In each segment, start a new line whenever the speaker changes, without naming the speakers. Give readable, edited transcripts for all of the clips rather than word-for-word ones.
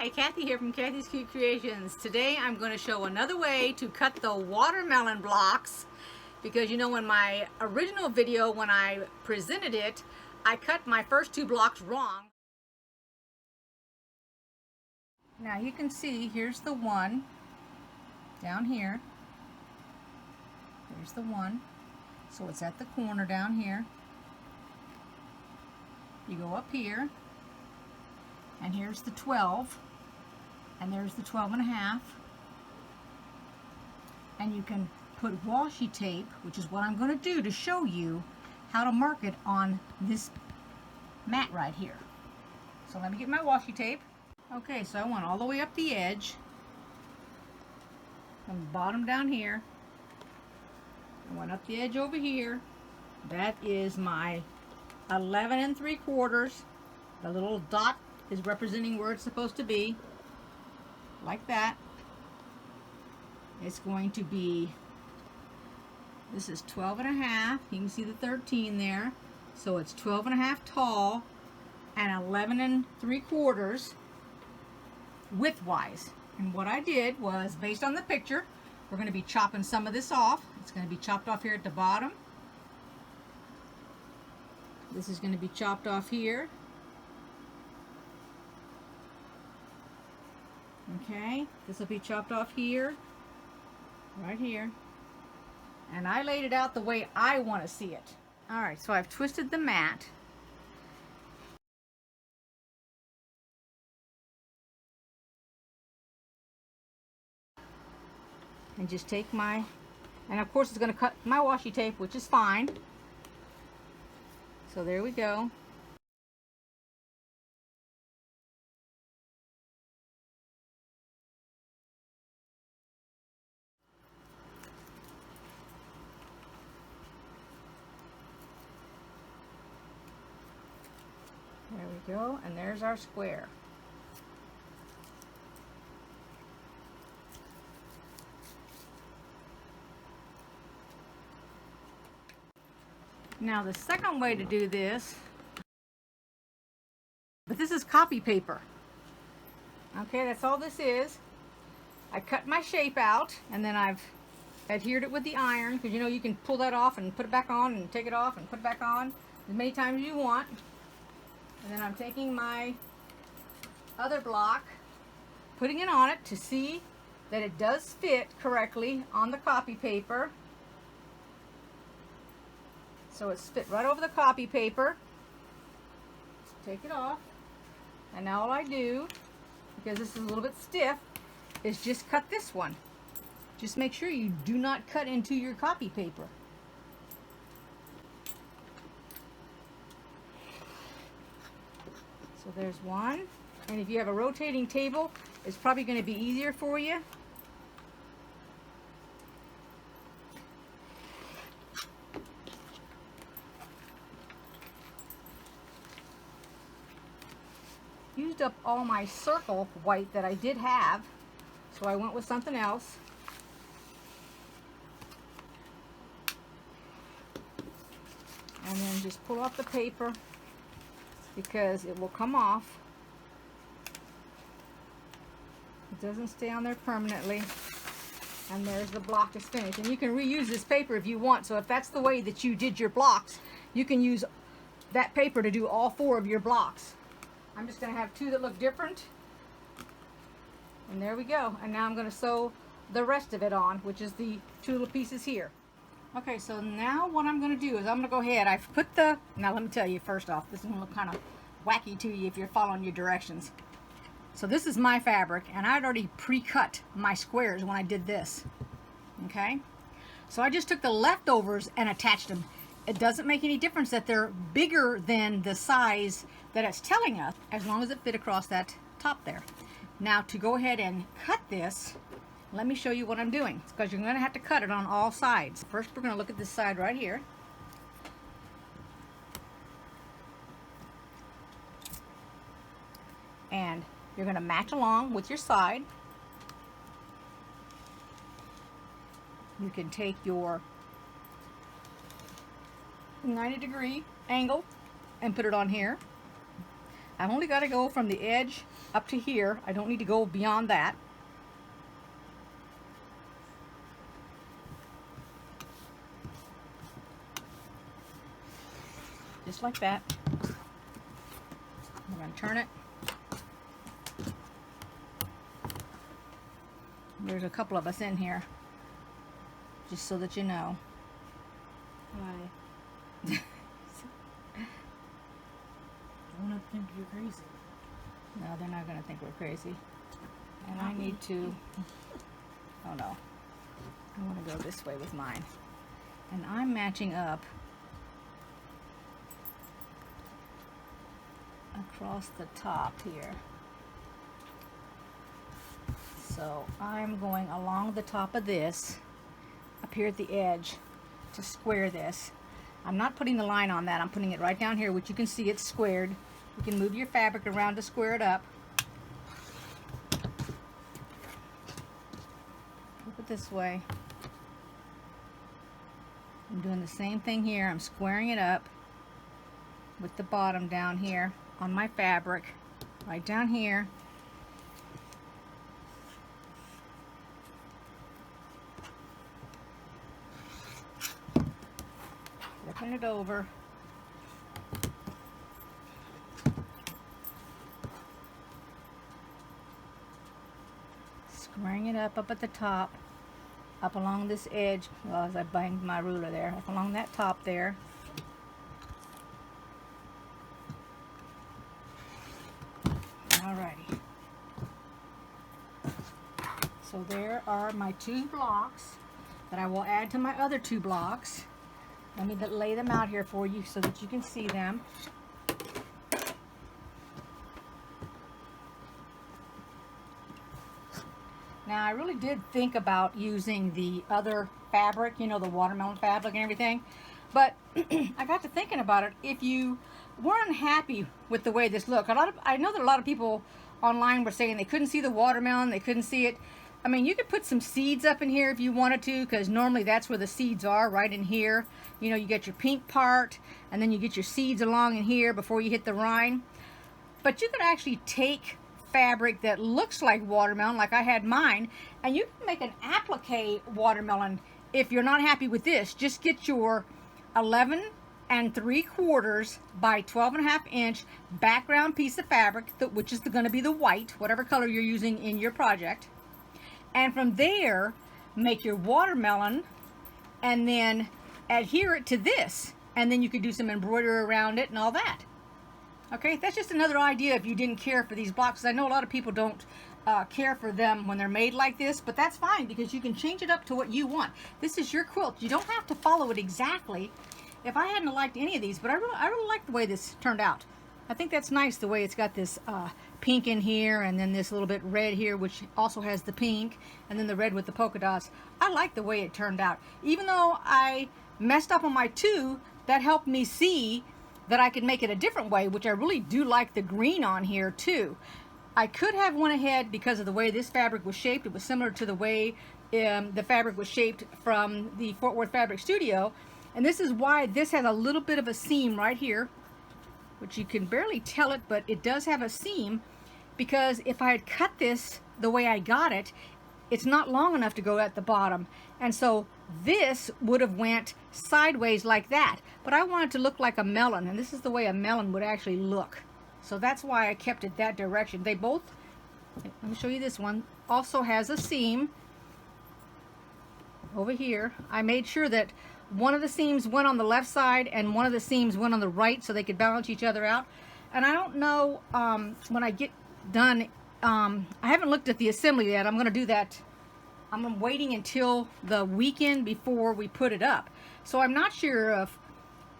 Hi, Kathy here from Kathy's Cute Creations. Today I'm going to show another way to cut the watermelon blocks, because you know in my original video when I presented it, I cut my first two blocks wrong. Now you can see here's the one down here. Here's the one. So it's at the corner down here. You go up here, and here's the 12, and there's the 12 and a half, and you can put washi tape, which is what I'm going to do to show you how to mark it on this mat right here. So let me get my washi tape. Okay, so I went all the way up the edge from the bottom down here. I went up the edge over here. That is my 11 3/4. The little dot is representing where it's supposed to be, like that. It's going to be, this is 12 and a half. You can see the 13 there. So it's 12 and a half tall and 11 3/4 widthwise. And what I did was, based on the picture, we're going to be chopping some of this off. It's going to be chopped off here at the bottom. This is going to be chopped off here. Okay, this will be chopped off here, right here. And I laid it out the way I want to see it. Alright, so I've twisted the mat. And just take my, and of course it's going to cut my washi tape, which is fine. So there we go. There we go, and there's our square. Now the second way to do this, but this is copy paper. Okay, that's all this is. I cut my shape out, and then I've adhered it with the iron, because you know you can pull that off and put it back on and take it off and put it back on as many times as you want. And then I'm taking my other block, putting it on it to see that it does fit correctly on the copy paper. So it's fit right over the copy paper. Take it off. And now all I do, because this is a little bit stiff, is just cut this one. Just make sure you do not cut into your copy paper. So there's one. And if you have a rotating table, it's probably going to be easier for you. Used up all my circle white that I did have, so I went with something else. And then just pull off the paper, because it will come off. It doesn't stay on there permanently. And there's the block is finished. And you can reuse this paper if you want. So if that's the way that you did your blocks, you can use that paper to do all 4 of your blocks. I'm just going to have 2 that look different. And there we go. And now I'm going to sew the rest of it on, which is the 2 little pieces here. Okay, so now what I'm going to do is I'm going to go ahead. I've put the, now let me tell you first off, this is going to look kind of wacky to you if you're following your directions. So this is my fabric, and I'd already pre-cut my squares when I did this. Okay? So I just took the leftovers and attached them. It doesn't make any difference that they're bigger than the size that it's telling us, as long as it fit across that top there. Now to go ahead and cut this, let me show you what I'm doing, because you're going to have to cut it on all sides. First we're going to look at this side right here. And you're going to match along with your side. You can take your 90-degree angle and put it on here. I've only got to go from the edge up to here. I don't need to go beyond that. Just like that. I'm going to turn it. There's a couple of us in here, just so that you know.
Hi. I want to think you're crazy.
No, they're not going to think we're crazy. And I need to, oh no, I want to go this way with mine. And I'm matching up across the top here. So I'm going along the top of this, up here at the edge, to square this. I'm not putting the line on that, I'm putting it right down here, which you can see it's squared. You can move your fabric around to square it up. Flip it this way. I'm doing the same thing here. I'm squaring it up with the bottom down here on my fabric, right down here. Flipping it over. Squaring it up at the top, up along this edge. Well, as I banged my ruler there, up along that top there. Alrighty. So there are my 2 blocks that I will add to my other 2 blocks. Let me lay them out here for you so that you can see them. Now I really did think about using the other fabric, you know, the watermelon fabric and everything, but I got to thinking about it. If you weren't unhappy with the way this looked, I know that a lot of people online were saying they couldn't see the watermelon, they couldn't see it. I mean, you could put some seeds up in here if you wanted to, because normally that's where the seeds are, right in here. You know, you get your pink part, and then you get your seeds along in here before you hit the rind. But you could actually take fabric that looks like watermelon, like I had mine, and you can make an applique watermelon. If you're not happy with this, just get your 11 3/4 by 12.5 inch background piece of fabric, which is going to be the white, whatever color you're using in your project. And from there, make your watermelon and then adhere it to this. And then you could do some embroidery around it and all that. Okay, that's just another idea if you didn't care for these blocks. I know a lot of people don't care for them when they're made like this, but that's fine because you can change it up to what you want. This is your quilt. You don't have to follow it exactly. If I hadn't liked any of these, but I really like the way this turned out. I think that's nice, the way it's got this pink in here, and then this little bit red here, which also has the pink, and then the red with the polka dots. I like the way it turned out. Even though I messed up on my 2, that helped me see that I could make it a different way, which I really do like the green on here too. I could have went ahead because of the way this fabric was shaped. It was similar to the way the fabric was shaped from the Fort Worth Fabric Studio, and this is why this has a little bit of a seam right here, which you can barely tell it, but it does have a seam, because if I had cut this the way I got it, it's not long enough to go at the bottom, and so this would have went sideways like that. But I want it to look like a melon, and this is the way a melon would actually look. So that's why I kept it that direction. They both, let me show you this one, also has a seam over here. I made sure that one of the seams went on the left side and one of the seams went on the right so they could balance each other out. And I don't know when I get done, I haven't looked at the assembly yet. I'm going to do that. I'm waiting until the weekend before we put it up. So I'm not sure if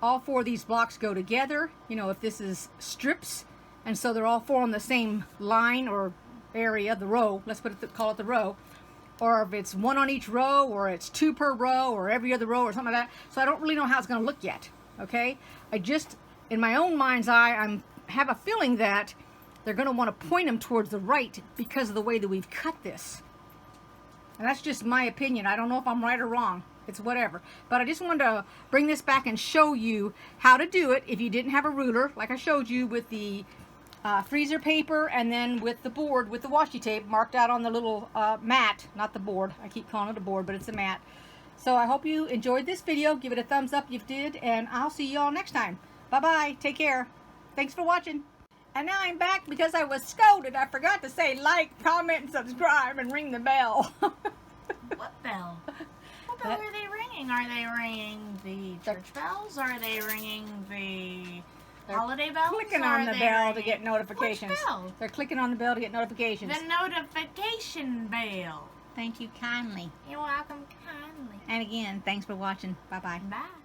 all 4 of these blocks go together, you know, if this is strips and so they're all 4 on the same line or area, the row, let's call it the row, or if it's 1 on each row, or it's 2 per row, or every other row, or something like that. So I don't really know how it's going to look yet. Okay, I just, in my own mind's eye, I have a feeling that they're going to want to point them towards the right because of the way that we've cut this. And that's just my opinion. I don't know if I'm right or wrong. It's whatever. But I just wanted to bring this back and show you how to do it if you didn't have a ruler, like I showed you with the freezer paper, and then with the board, with the washi tape marked out on the little mat, not the board. I keep calling it a board, but it's a mat. So I hope you enjoyed this video. Give it a thumbs up if you did, and I'll see you all next time. Bye-bye. Take care. Thanks for watching. And now I'm back because I was scolded. I forgot to say like, comment, and subscribe, and ring the bell.
What bell? What bell are they ringing? Are they ringing the church bells? Are they ringing the holiday bells?
Clicking on the bell to get notifications.
Which bell?
They're clicking on the bell to get notifications.
The notification bell.
Thank you kindly.
You're welcome kindly.
And again, thanks for watching. Bye-bye.
Bye.